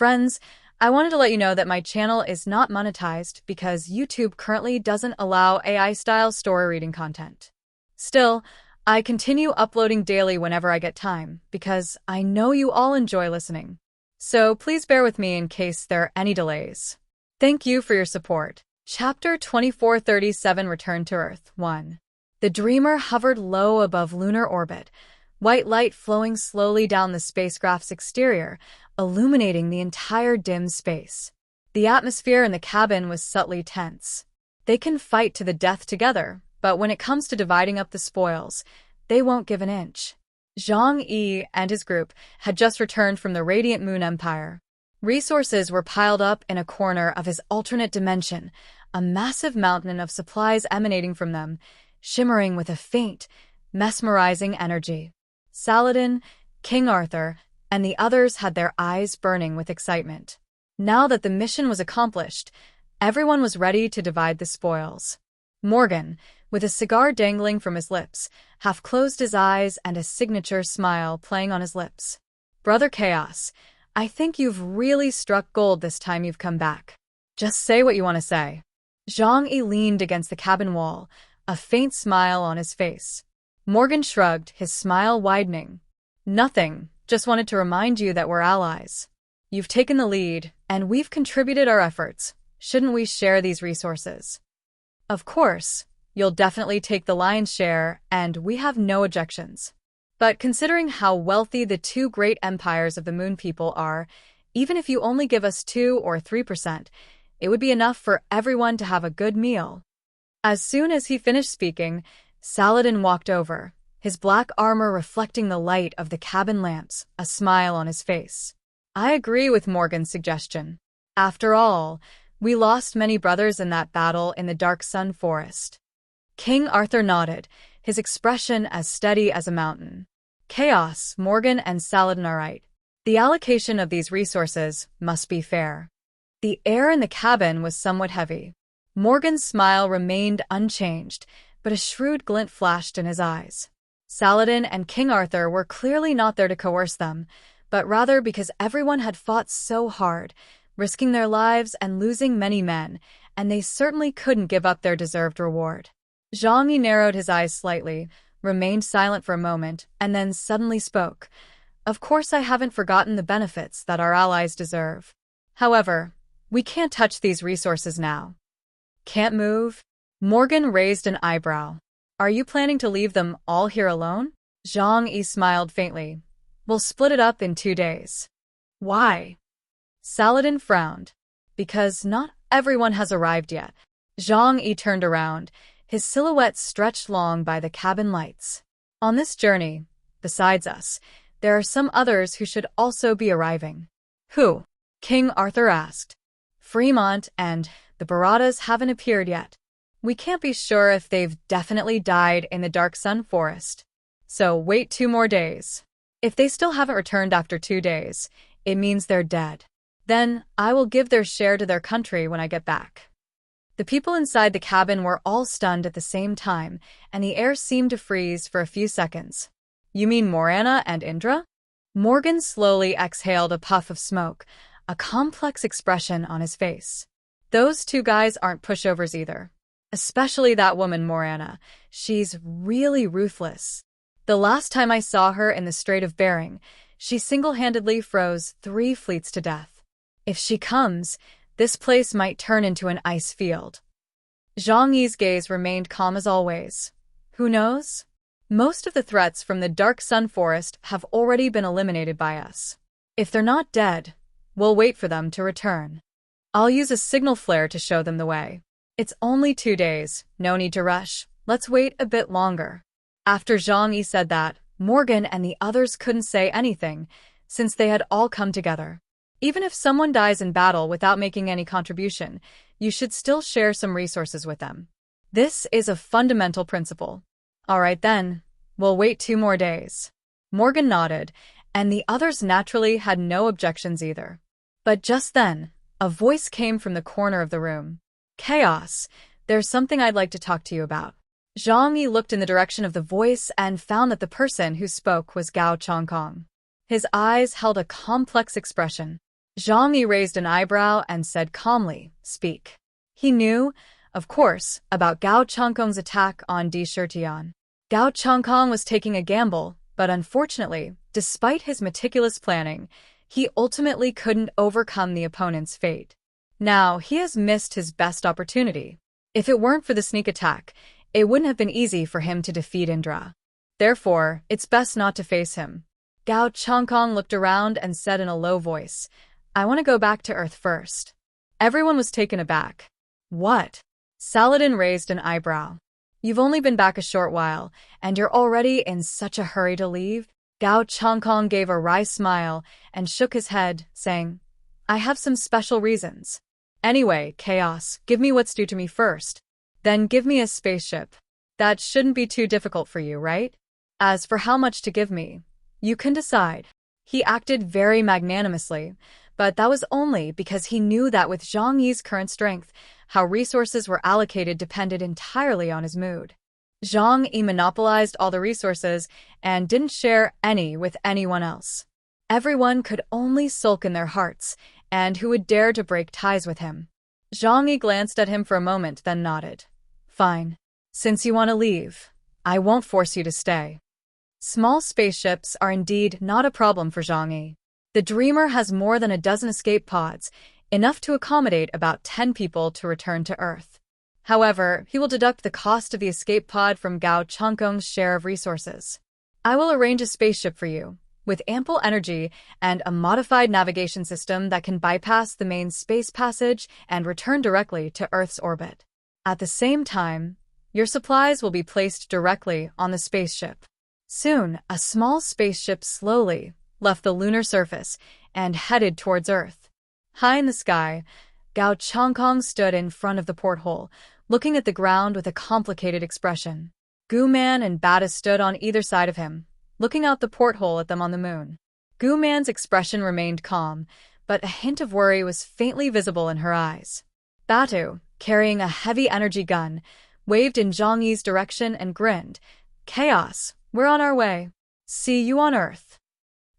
Friends, I wanted to let you know that my channel is not monetized because YouTube currently doesn't allow AI-style story reading content. Still, I continue uploading daily whenever I get time because I know you all enjoy listening. So please bear with me in case there are any delays. Thank you for your support. Chapter 2437 Return to Earth 1. The Dreamer hovered low above lunar orbit, white light flowing slowly down the spacecraft's exterior, illuminating the entire dim space. The atmosphere in the cabin was subtly tense. They can fight to the death together, but when it comes to dividing up the spoils, they won't give an inch. Zhang Yi and his group had just returned from the Radiant Moon Empire. Resources were piled up in a corner of his alternate dimension, a massive mountain of supplies emanating from them, shimmering with a faint, mesmerizing energy. Saladin, King Arthur, and the others had their eyes burning with excitement. Now that the mission was accomplished, everyone was ready to divide the spoils. Morgan, with a cigar dangling from his lips, half closed his eyes and a signature smile playing on his lips. Brother Chaos, I think you've really struck gold this time you've come back. Just say what you want to say. Zhang Yi leaned against the cabin wall, a faint smile on his face. Morgan shrugged, his smile widening. Nothing, just wanted to remind you that we're allies. You've taken the lead, and we've contributed our efforts. Shouldn't we share these resources? Of course, you'll definitely take the lion's share, and we have no objections. But considering how wealthy the two great empires of the Moon people are, even if you only give us 2 or 3%, it would be enough for everyone to have a good meal. As soon as he finished speaking, Saladin walked over, his black armor reflecting the light of the cabin lamps, a smile on his face. I agree with Morgan's suggestion. After all, we lost many brothers in that battle in the Dark Sun Forest. King Arthur nodded, his expression as steady as a mountain. Chaos, Morgan, and Saladin are right. The allocation of these resources must be fair. The air in the cabin was somewhat heavy. Morgan's smile remained unchanged, but a shrewd glint flashed in his eyes. Saladin and King Arthur were clearly not there to coerce them, but rather because everyone had fought so hard, risking their lives and losing many men, and they certainly couldn't give up their deserved reward. Zhang Yi narrowed his eyes slightly, remained silent for a moment, and then suddenly spoke. Of course I haven't forgotten the benefits that our allies deserve. However, we can't touch these resources now. Can't move? Morgan raised an eyebrow. Are you planning to leave them all here alone? Zhang Yi smiled faintly. We'll split it up in 2 days. Why? Saladin frowned. Because not everyone has arrived yet. Zhang Yi turned around, his silhouette stretched long by the cabin lights. On this journey, besides us, there are some others who should also be arriving. Who? King Arthur asked. Fremont and the Baratas haven't appeared yet. We can't be sure if they've definitely died in the Dark Sun Forest. So wait 2 more days. If they still haven't returned after 2 days, it means they're dead. Then I will give their share to their country when I get back. The people inside the cabin were all stunned at the same time, and the air seemed to freeze for a few seconds. You mean Morana and Indra? Morgan slowly exhaled a puff of smoke, a complex expression on his face. Those 2 guys aren't pushovers either. Especially that woman Morana. She's really ruthless. The last time I saw her in the Strait of Bering, she single-handedly froze 3 fleets to death. If she comes, this place might turn into an ice field. Zhang Yi's gaze remained calm as always. Who knows? Most of the threats from the Dark Sun Forest have already been eliminated by us. If they're not dead, we'll wait for them to return. I'll use a signal flare to show them the way. It's only 2 days, no need to rush. Let's wait a bit longer. After Zhang Yi said that, Morgan and the others couldn't say anything, since they had all come together. Even if someone dies in battle without making any contribution, you should still share some resources with them. This is a fundamental principle. All right then, we'll wait 2 more days. Morgan nodded, and the others naturally had no objections either. But just then, a voice came from the corner of the room. Chaos, there's something I'd like to talk to you about. Zhang Yi looked in the direction of the voice and found that the person who spoke was Gao Chongkong. His eyes held a complex expression. Zhang Yi raised an eyebrow and said calmly, "Speak." He knew, of course, about Gao Changkong's attack on Di Shirtian. Gao Changkong was taking a gamble, but unfortunately, despite his meticulous planning, he ultimately couldn't overcome the opponent's fate. Now, he has missed his best opportunity. If it weren't for the sneak attack, it wouldn't have been easy for him to defeat Indra. Therefore, it's best not to face him. Gao Changkong looked around and said in a low voice, "I want to go back to Earth first." Everyone was taken aback. "What?" Saladin raised an eyebrow. "You've only been back a short while, and you're already in such a hurry to leave?" Gao Changkong gave a wry smile and shook his head, saying, "I have some special reasons. Anyway, Chaos, give me what's due to me first. Then give me a spaceship. That shouldn't be too difficult for you, right? As for how much to give me, you can decide." He acted very magnanimously, but that was only because he knew that with Zhang Yi's current strength, how resources were allocated depended entirely on his mood. Zhang Yi monopolized all the resources and didn't share any with anyone else. Everyone could only sulk in their hearts, and who would dare to break ties with him? Zhang Yi glanced at him for a moment, then nodded. "Fine. Since you want to leave, I won't force you to stay." Small spaceships are indeed not a problem for Zhang Yi. The Dreamer has more than a dozen escape pods, enough to accommodate about 10 people to return to Earth. However, he will deduct the cost of the escape pod from Gao Changkong's share of resources. "I will arrange a spaceship for you, with ample energy and a modified navigation system that can bypass the main space passage and return directly to Earth's orbit. At the same time, your supplies will be placed directly on the spaceship." Soon, a small spaceship slowly left the lunar surface and headed towards Earth. High in the sky, Gao Changkong stood in front of the porthole, looking at the ground with a complicated expression. Gu Man and Bada stood on either side of him, looking out the porthole at them on the moon. Gu Man's expression remained calm, but a hint of worry was faintly visible in her eyes. Batu, carrying a heavy energy gun, waved in Zhang Yi's direction and grinned. "Chaos, we're on our way. See you on Earth."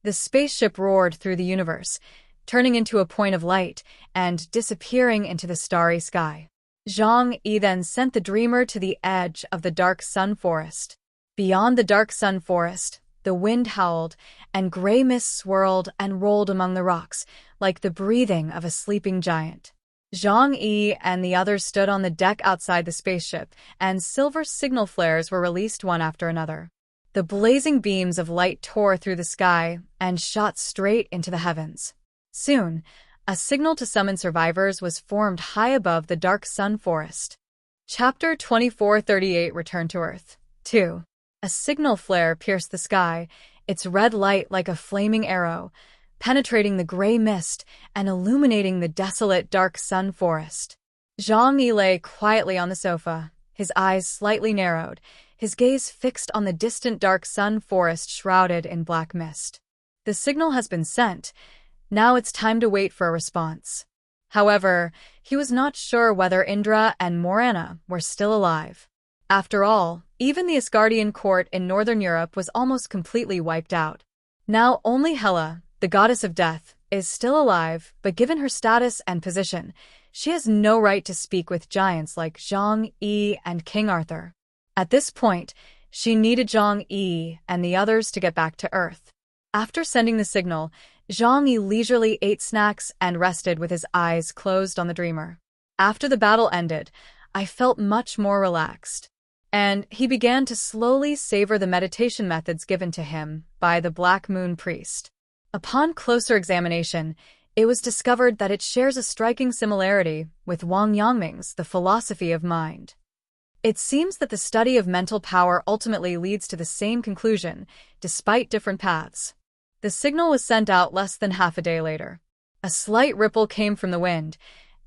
The spaceship roared through the universe, turning into a point of light and disappearing into the starry sky. Zhang Yi then sent the Dreamer to the edge of the dark sun forest. Beyond the dark sun forest, the wind howled, and gray mist swirled and rolled among the rocks, like the breathing of a sleeping giant. Zhang Yi and the others stood on the deck outside the spaceship, and silver signal flares were released one after another. The blazing beams of light tore through the sky and shot straight into the heavens. Soon, a signal to summon survivors was formed high above the dark sun forest. Chapter 2438 Return to Earth 2. A signal flare pierced the sky, its red light like a flaming arrow, penetrating the gray mist and illuminating the desolate dark sun forest. Zhang Yi lay quietly on the sofa, his eyes slightly narrowed, his gaze fixed on the distant dark sun forest shrouded in black mist. The signal has been sent. Now it's time to wait for a response. However, he was not sure whether Indra and Morana were still alive. After all, even the Asgardian court in Northern Europe was almost completely wiped out. Now only Hela, the goddess of death, is still alive, but given her status and position, she has no right to speak with giants like Zhang Yi and King Arthur. At this point, she needed Zhang Yi and the others to get back to Earth. After sending the signal, Zhang Yi leisurely ate snacks and rested with his eyes closed on the Dreamer. After the battle ended, I felt much more relaxed, and he began to slowly savor the meditation methods given to him by the Black Moon Priest. Upon closer examination, it was discovered that it shares a striking similarity with Wang Yangming's The Philosophy of Mind. It seems that the study of mental power ultimately leads to the same conclusion, despite different paths. The signal was sent out less than half a day later. A slight ripple came from the wind,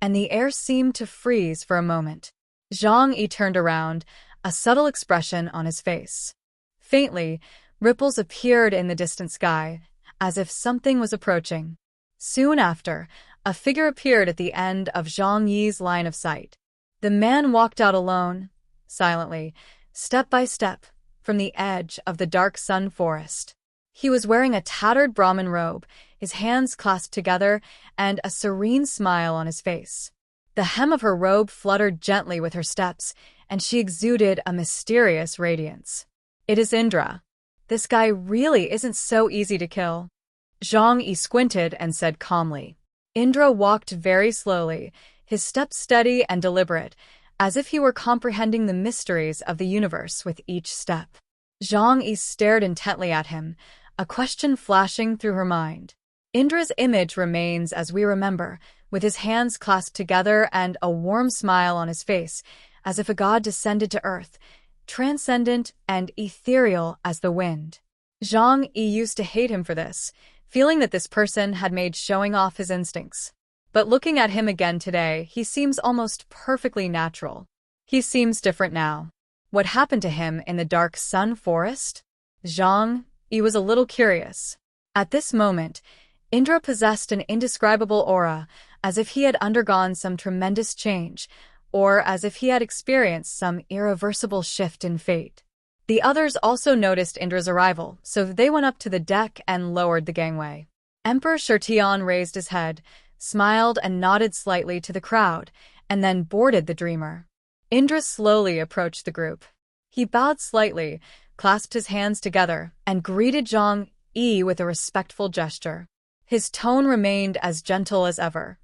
and the air seemed to freeze for a moment. Zhang Yi turned around, a subtle expression on his face. Faintly, ripples appeared in the distant sky, as if something was approaching. Soon after, a figure appeared at the end of Zhang Yi's line of sight. The man walked out alone, silently, step by step, from the edge of the dark sun forest. He was wearing a tattered Brahmin robe, his hands clasped together, and a serene smile on his face. The hem of her robe fluttered gently with her steps, and she exuded a mysterious radiance. It is Indra. This guy really isn't so easy to kill. Zhang Yi squinted and said calmly. Indra walked very slowly, his steps steady and deliberate, as if he were comprehending the mysteries of the universe with each step. Zhang Yi stared intently at him, a question flashing through her mind. Indra's image remains as we remember, with his hands clasped together and a warm smile on his face, as if a god descended to earth, transcendent and ethereal as the wind. Zhang Yi used to hate him for this, feeling that this person had made showing off his instincts. But looking at him again today, he seems almost perfectly natural. He seems different now. What happened to him in the dark sun forest? Zhang Yi was a little curious. At this moment, Indra possessed an indescribable aura, as if he had undergone some tremendous change, or as if he had experienced some irreversible shift in fate. The others also noticed Indra's arrival, so they went up to the deck and lowered the gangway. Emperor Shirtian raised his head, smiled and nodded slightly to the crowd, and then boarded the dreamer. Indra slowly approached the group. He bowed slightly, clasped his hands together, and greeted Zhang Yi with a respectful gesture. His tone remained as gentle as ever.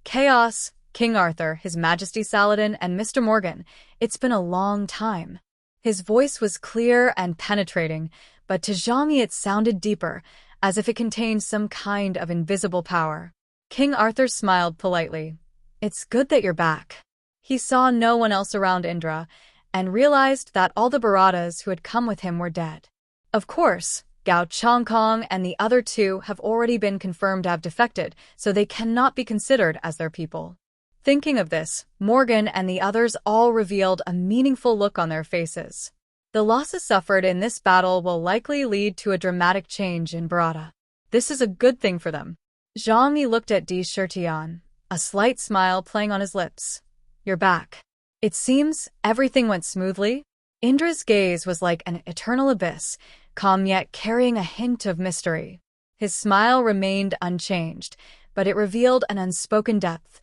Chaos, King Arthur, His Majesty Saladin, and Mr. Morgan, it's been a long time. His voice was clear and penetrating, but to Zhang Yi it sounded deeper, as if it contained some kind of invisible power. King Arthur smiled politely. It's good that you're back. He saw no one else around Indra, and realized that all the Bharatas who had come with him were dead. Of course, Gao Changkong and the other two have already been confirmed to have defected, so they cannot be considered as their people. Thinking of this, Morgan and the others all revealed a meaningful look on their faces. The losses suffered in this battle will likely lead to a dramatic change in Bharata. This is a good thing for them. Zhang Yi looked at Di Shirtian, a slight smile playing on his lips. You're back. It seems everything went smoothly. Indra's gaze was like an eternal abyss, calm yet carrying a hint of mystery. His smile remained unchanged, but it revealed an unspoken depth.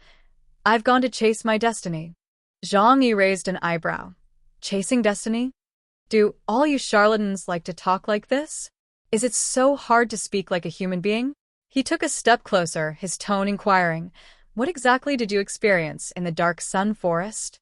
I've gone to chase my destiny. Zhang Yi raised an eyebrow. Chasing destiny? Do all you charlatans like to talk like this? Is it so hard to speak like a human being? He took a step closer, his tone inquiring. What exactly did you experience in the dark sun forest?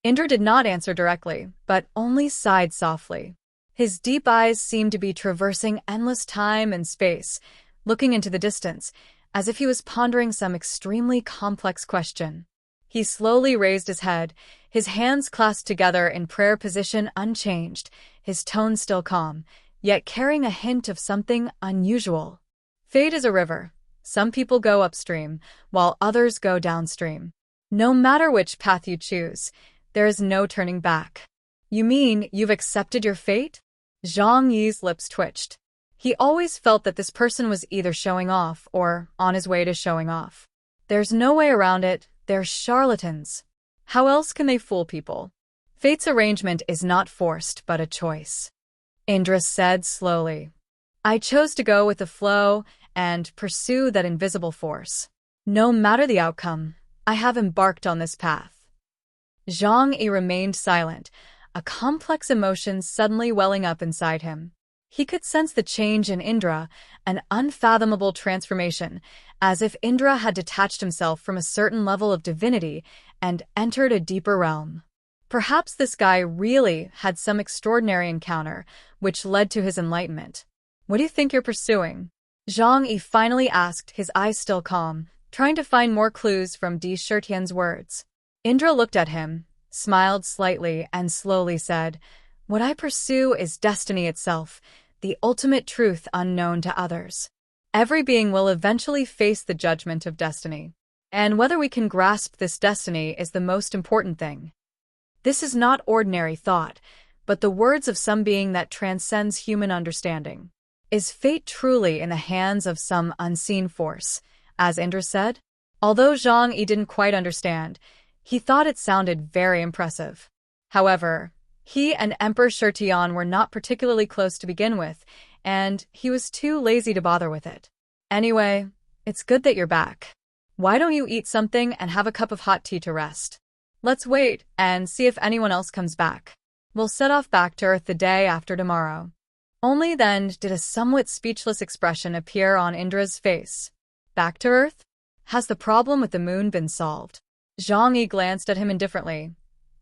Indra did not answer directly, but only sighed softly. His deep eyes seemed to be traversing endless time and space, looking into the distance, as if he was pondering some extremely complex question. He slowly raised his head, his hands clasped together in prayer position unchanged, his tone still calm, yet carrying a hint of something unusual. Fate is a river. Some people go upstream, while others go downstream. No matter which path you choose, there is no turning back. You mean you've accepted your fate? Zhang Yi's lips twitched. He always felt that this person was either showing off or on his way to showing off. There's no way around it, they're charlatans. How else can they fool people? Fate's arrangement is not forced, but a choice. Indra said slowly. I chose to go with the flow and pursue that invisible force. No matter the outcome, I have embarked on this path. Zhang Yi remained silent, a complex emotion suddenly welling up inside him. He could sense the change in Indra, an unfathomable transformation, as if Indra had detached himself from a certain level of divinity and entered a deeper realm. Perhaps this guy really had some extraordinary encounter, which led to his enlightenment. What do you think you're pursuing? Zhang Yi finally asked, his eyes still calm, trying to find more clues from Di Shirtian's words. Indra looked at him, smiled slightly, and slowly said, What I pursue is destiny itself, the ultimate truth unknown to others. Every being will eventually face the judgment of destiny. And whether we can grasp this destiny is the most important thing. This is not ordinary thought, but the words of some being that transcends human understanding. Is fate truly in the hands of some unseen force, as Indra said? Although Zhang Yi didn't quite understand, he thought it sounded very impressive. However, he and Emperor Shirtian were not particularly close to begin with, and he was too lazy to bother with it. Anyway, it's good that you're back. Why don't you eat something and have a cup of hot tea to rest? Let's wait and see if anyone else comes back. We'll set off back to Earth the day after tomorrow. Only then did a somewhat speechless expression appear on Indra's face. Back to Earth? Has the problem with the moon been solved? Zhang Yi glanced at him indifferently.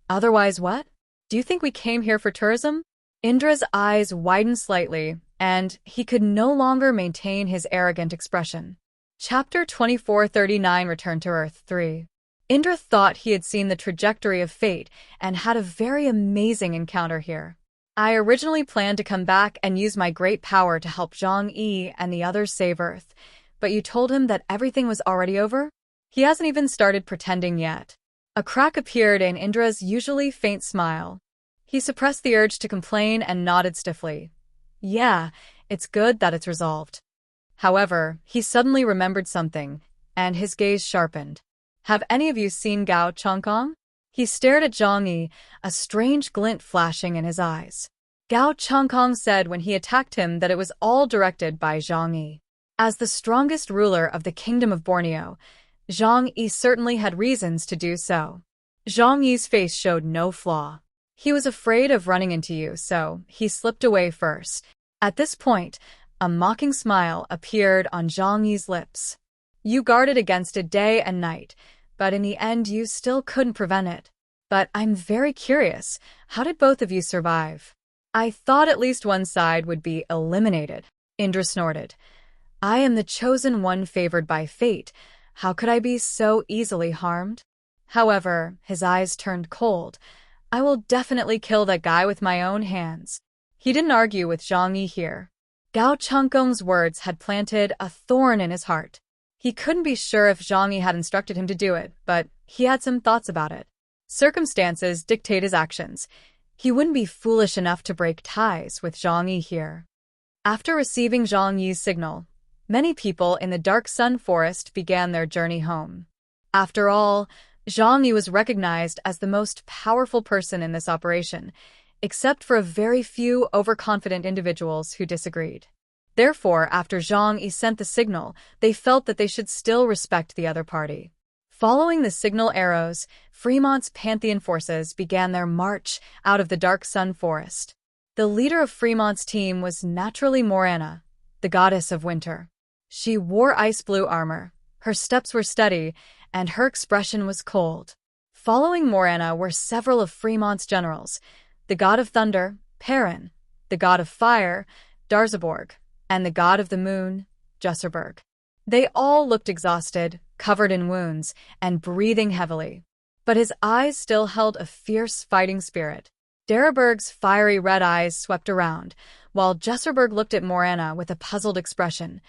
Otherwise what? Do you think we came here for tourism? Indra's eyes widened slightly, and he could no longer maintain his arrogant expression. Chapter 2439 Return to Earth 3. Indra thought he had seen the trajectory of fate and had a very amazing encounter here. I originally planned to come back and use my great power to help Zhang Yi and the others save Earth, but you told him that everything was already over? He hasn't even started pretending yet. A crack appeared in Indra's usually faint smile. He suppressed the urge to complain and nodded stiffly. Yeah, it's good that it's resolved. However, he suddenly remembered something, and his gaze sharpened. Have any of you seen Gao Changkong? He stared at Zhang Yi, a strange glint flashing in his eyes. Gao Changkong said when he attacked him that it was all directed by Zhang Yi. As the strongest ruler of the Kingdom of Borneo, Zhang Yi certainly had reasons to do so. Zhang Yi's face showed no flaw. He was afraid of running into you, so he slipped away first. At this point, a mocking smile appeared on Zhang Yi's lips. You guarded against it day and night, but in the end you still couldn't prevent it. But I'm very curious, how did both of you survive? I thought at least one side would be eliminated. Indra snorted. I am the chosen one favored by fate. How could I be so easily harmed? However, his eyes turned cold. I will definitely kill that guy with my own hands. He didn't argue with Zhang Yi here. Gao Changkong's words had planted a thorn in his heart. He couldn't be sure if Zhang Yi had instructed him to do it, but he had some thoughts about it. Circumstances dictate his actions. He wouldn't be foolish enough to break ties with Zhang Yi here. After receiving Zhang Yi's signal, many people in the Dark Sun Forest began their journey home. After all, Zhang Yi was recognized as the most powerful person in this operation, except for a very few overconfident individuals who disagreed. Therefore, after Zhang Yi sent the signal, they felt that they should still respect the other party. Following the signal arrows, Fremont's Pantheon forces began their march out of the Dark Sun Forest. The leader of Fremont's team was naturally Morana, the goddess of winter. She wore ice-blue armor, her steps were steady, and her expression was cold. Following Morana were several of Fremont's generals, the god of thunder, Perrin, the god of fire, Darzaborg, and the god of the moon, Jusserberg. They all looked exhausted, covered in wounds, and breathing heavily. But his eyes still held a fierce fighting spirit. Darzaborg's fiery red eyes swept around, while Jusserberg looked at Morana with a puzzled expression.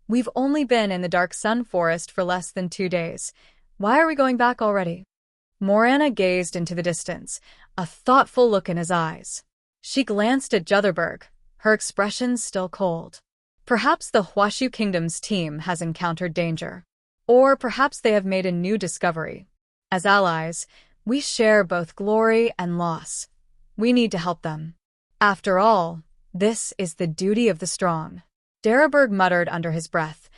We've only been in the Dark Sun Forest for less than 2 days. Why are we going back already? Morana gazed into the distance, a thoughtful look in his eyes. She glanced at Jusserberg, her expression still cold. Perhaps the Huashu Kingdom's team has encountered danger. Or perhaps they have made a new discovery. As allies, we share both glory and loss. We need to help them. After all, this is the duty of the strong. Darzaborg muttered under his breath.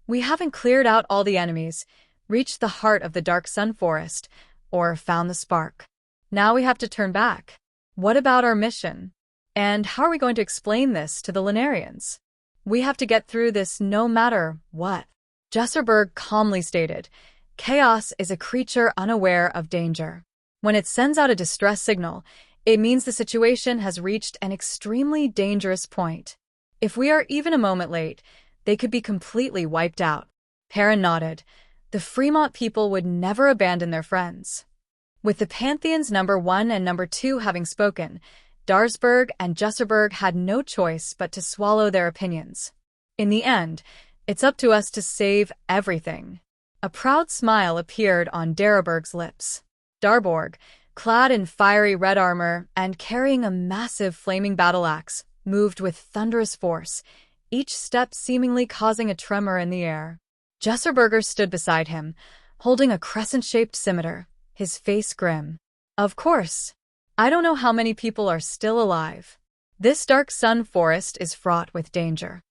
We haven't cleared out all the enemies, reached the heart of the Dark Sun Forest, or found the spark. Now we have to turn back. What about our mission? And how are we going to explain this to the Lunarians? We have to get through this no matter what. Jusserberg calmly stated, Chaos is a creature unaware of danger. When it sends out a distress signal, it means the situation has reached an extremely dangerous point. If we are even a moment late, they could be completely wiped out. Perrin nodded. The Fremont people would never abandon their friends. With the Pantheons number 1 and number 2 having spoken, Darzaborg and Jusserberg had no choice but to swallow their opinions. In the end, it's up to us to save everything. A proud smile appeared on Darzaborg's lips. Darzaborg, clad in fiery red armor and carrying a massive flaming battle axe, moved with thunderous force, each step seemingly causing a tremor in the air. Jusserberg stood beside him, holding a crescent-shaped scimitar, his face grim. Of course. I don't know how many people are still alive. This Dark Sun Forest is fraught with danger.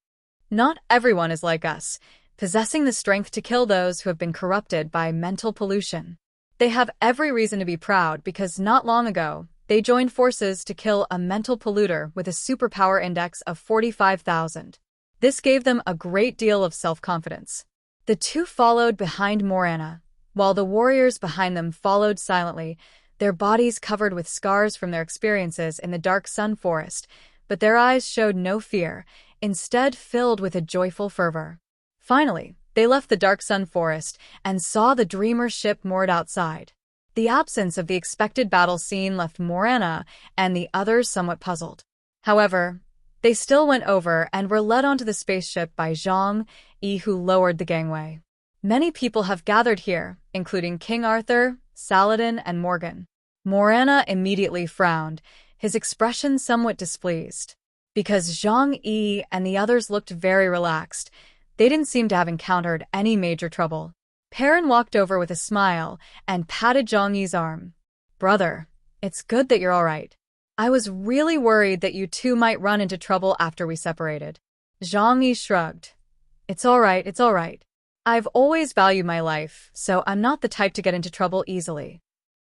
Not everyone is like us. possessing the strength to kill those who have been corrupted by mental pollution. They have every reason to be proud because not long ago, they joined forces to kill a mental polluter with a superpower index of 45,000. This gave them a great deal of self-confidence. The two followed behind Morana, while the warriors behind them followed silently, their bodies covered with scars from their experiences in the dark sun forest, but their eyes showed no fear, instead filled with a joyful fervor. Finally, they left the dark sun forest and saw the dreamer ship moored outside. The absence of the expected battle scene left Morana and the others somewhat puzzled. However, they still went over and were led onto the spaceship by Zhang Yi, who lowered the gangway. Many people have gathered here, including King Arthur, Saladin, and Morgan. Morana immediately frowned, his expression somewhat displeased. Because Zhang Yi and the others looked very relaxed, they didn't seem to have encountered any major trouble. Perrin walked over with a smile and patted Zhang Yi's arm. "Brother, it's good that you're all right. I was really worried that you two might run into trouble after we separated." Zhang Yi shrugged. It's all right. I've always valued my life, so I'm not the type to get into trouble easily."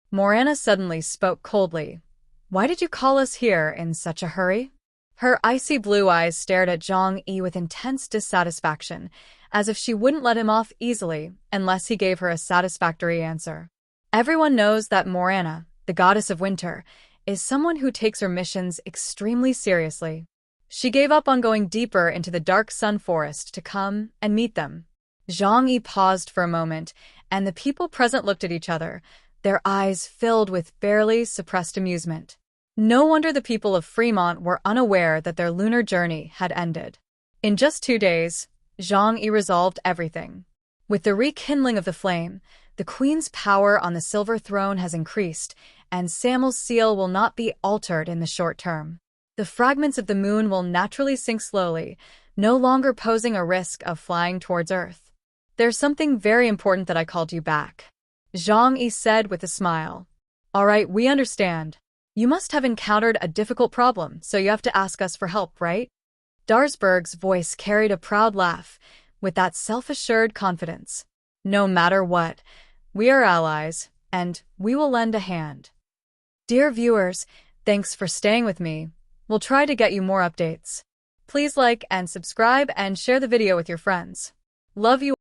Morana suddenly spoke coldly. "Why did you call us here in such a hurry?" Her icy blue eyes stared at Zhang Yi with intense dissatisfaction, as if she wouldn't let him off easily unless he gave her a satisfactory answer. Everyone knows that Morana, the goddess of winter, is someone who takes her missions extremely seriously. She gave up on going deeper into the dark sun forest to come and meet them. Zhang Yi paused for a moment, and the people present looked at each other, their eyes filled with barely suppressed amusement. No wonder the people of Fremont were unaware that their lunar journey had ended. In just 2 days, Zhang Yi resolved everything. With the rekindling of the flame, the Queen's power on the silver throne has increased, and Samuel's seal will not be altered in the short term. The fragments of the moon will naturally sink slowly, no longer posing a risk of flying towards Earth. "There's something very important that I called you back," Zhang Yi said with a smile. "All right, we understand. You must have encountered a difficult problem, so you have to ask us for help, right?" Darsberg's voice carried a proud laugh, with that self-assured confidence. "No matter what, we are allies, and we will lend a hand." Dear viewers, thanks for staying with me. We'll try to get you more updates. Please like and subscribe and share the video with your friends. Love you.